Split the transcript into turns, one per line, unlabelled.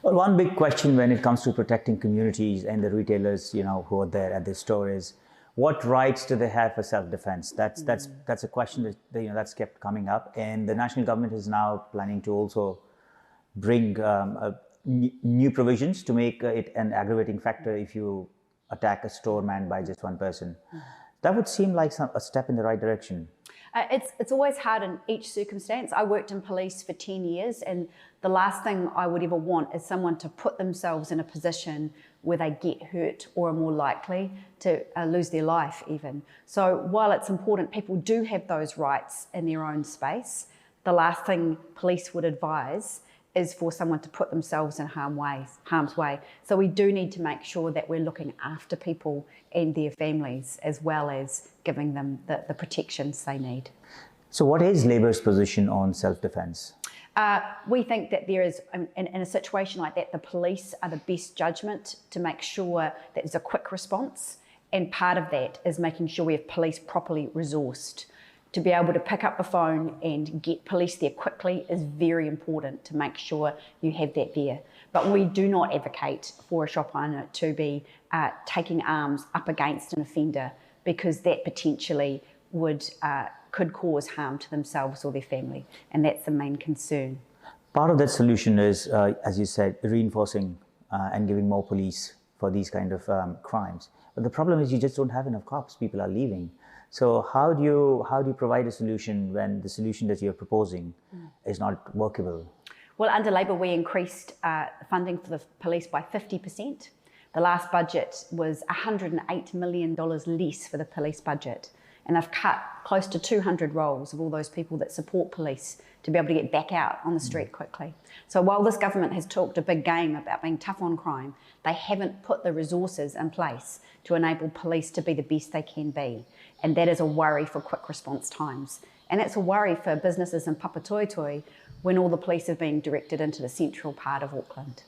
Well, one big question when it comes to protecting communities and the retailers, who are there at the store is, what rights do they have for self-defense? That's a question that's kept coming up, and the national government is now planning to also bring new provisions to make it an aggravating factor if you attack a store manned by just one person. That would seem like a step in the right direction.
It's always hard in each circumstance. I worked in police for 10 years, and the last thing I would ever want is someone to put themselves in a position where they get hurt or are more likely to lose their life even. So while it's important people do have those rights in their own space, the last thing police would advise is for someone to put themselves in harm's way. So we do need to make sure that we're looking after people and their families, as well as giving them the protections they need.
So what is Labour's position on self-defence?
We think that there is, in a situation like that, the police are the best judgment to make sure that there's a quick response. And part of that is making sure we have police properly resourced. To be able to pick up the phone and get police there quickly is very important to make sure you have that there. But we do not advocate for a shop owner to be taking arms up against an offender, because that potentially could cause harm to themselves or their family, and that's the main concern.
Part of that solution is, as you said, reinforcing and giving more police for these kind of crimes. But the problem is you just don't have enough cops. People are leaving. So how do you provide a solution when the solution that you're proposing is not workable?
Well, under Labour, we increased funding for the police by 50%. The last budget was $108 million less for the police budget. And I've cut close to 200 roles of all those people that support police to be able to get back out on the street quickly. So while this government has talked a big game about being tough on crime, they haven't put the resources in place to enable police to be the best they can be. And that is a worry for quick response times. And it's a worry for businesses in Papatoetoe when all the police are being directed into the central part of Auckland.